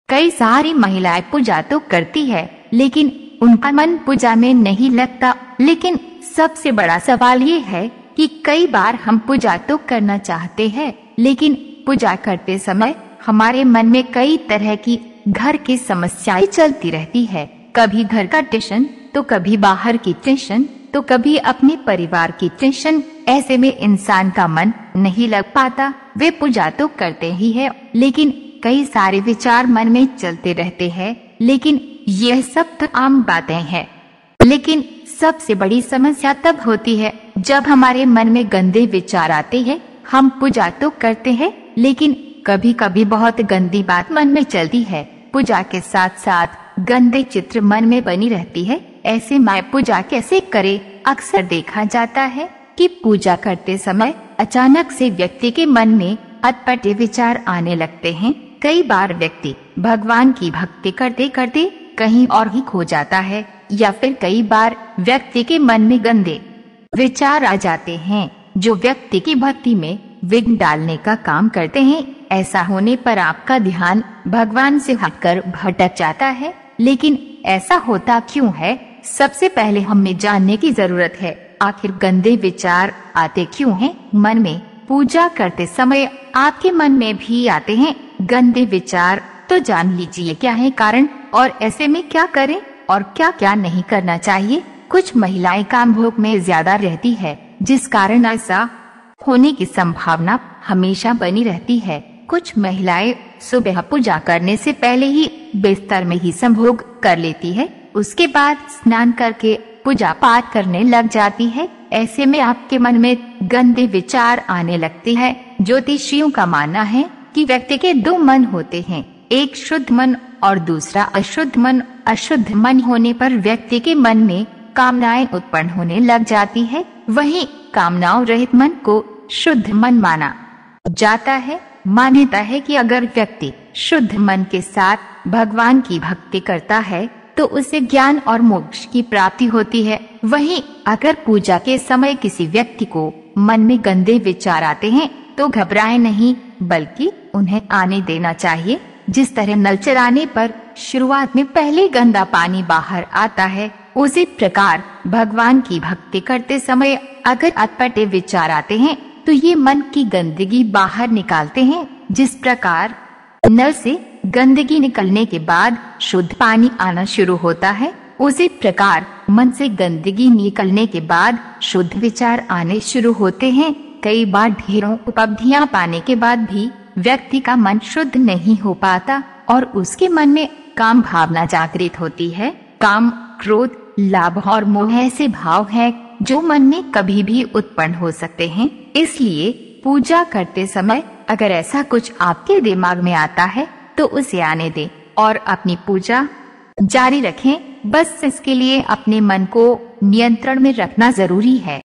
कई सारी महिलाएं पूजा तो करती है लेकिन उनका मन पूजा में नहीं लगता। लेकिन सबसे बड़ा सवाल ये है कि कई बार हम पूजा तो करना चाहते हैं लेकिन पूजा करते समय हमारे मन में कई तरह की घर की समस्याएं चलती रहती है। कभी घर का टेंशन, तो कभी बाहर की टेंशन, तो कभी अपने परिवार की टेंशन। ऐसे में इंसान का मन नहीं लग पाता। वे पूजा तो करते ही है लेकिन कई सारे विचार मन में चलते रहते हैं। लेकिन यह सब तो आम बातें हैं। लेकिन सबसे बड़ी समस्या तब होती है जब हमारे मन में गंदे विचार आते हैं। हम पूजा तो करते हैं लेकिन कभी कभी बहुत गंदी बात मन में चलती है। पूजा के साथ साथ गंदे चित्र मन में बनी रहती है। ऐसे में पूजा कैसे करें? अक्सर देखा जाता है कि पूजा करते समय अचानक से व्यक्ति के मन में अटपटे विचार आने लगते हैं। कई बार व्यक्ति भगवान की भक्ति करते करते कहीं और ही खो जाता है, या फिर कई बार व्यक्ति के मन में गंदे विचार आ जाते हैं जो व्यक्ति की भक्ति में विघ्न डालने का काम करते हैं। ऐसा होने पर आपका ध्यान भगवान से हटकर भटक जाता है। लेकिन ऐसा होता क्यों है? सबसे पहले हमें जानने की जरूरत है, आखिर गंदे विचार आते क्यों हैं मन में? पूजा करते समय आपके मन में भी आते हैं गंदे विचार, तो जान लीजिए क्या है कारण और ऐसे में क्या करें और क्या क्या नहीं करना चाहिए। कुछ महिलाएं काम भोग में ज्यादा रहती है जिस कारण ऐसा होने की संभावना हमेशा बनी रहती है। कुछ महिलाएं सुबह पूजा करने से पहले ही बिस्तर में ही संभोग कर लेती है, उसके बाद स्नान करके पूजा पाठ करने लग जाती है। ऐसे में आपके मन में गंदे विचार आने लगते हैं। ज्योतिषियों का मानना है कि व्यक्ति के दो मन होते हैं, एक शुद्ध मन और दूसरा अशुद्ध मन। अशुद्ध मन होने पर व्यक्ति के मन में कामनाएं उत्पन्न होने लग जाती है, वहीं कामनाओं रहित मन को शुद्ध मन माना जाता है। मान्यता है कि अगर व्यक्ति शुद्ध मन के साथ भगवान की भक्ति करता है तो उसे ज्ञान और मोक्ष की प्राप्ति होती है। वहीं अगर पूजा के समय किसी व्यक्ति को मन में गंदे विचार आते हैं तो घबराए नहीं, बल्कि उन्हें आने देना चाहिए। जिस तरह नल चलाने पर शुरुआत में पहले गंदा पानी बाहर आता है, उसी प्रकार भगवान की भक्ति करते समय अगर अटपटे विचार आते हैं तो ये मन की गंदगी बाहर निकालते हैं। जिस प्रकार नल से गंदगी निकलने के बाद शुद्ध पानी आना शुरू होता है, उसी प्रकार मन से गंदगी निकलने के बाद शुद्ध विचार आने शुरू होते हैं। कई बार ढेरों उपलब्धियां पाने के बाद भी व्यक्ति का मन शुद्ध नहीं हो पाता और उसके मन में काम भावना जागृत होती है। काम, क्रोध, लाभ और मोह ऐसे भाव हैं जो मन में कभी भी उत्पन्न हो सकते हैं। इसलिए पूजा करते समय अगर ऐसा कुछ आपके दिमाग में आता है तो उसे आने दें और अपनी पूजा जारी रखें। बस इसके लिए अपने मन को नियंत्रण में रखना जरूरी है।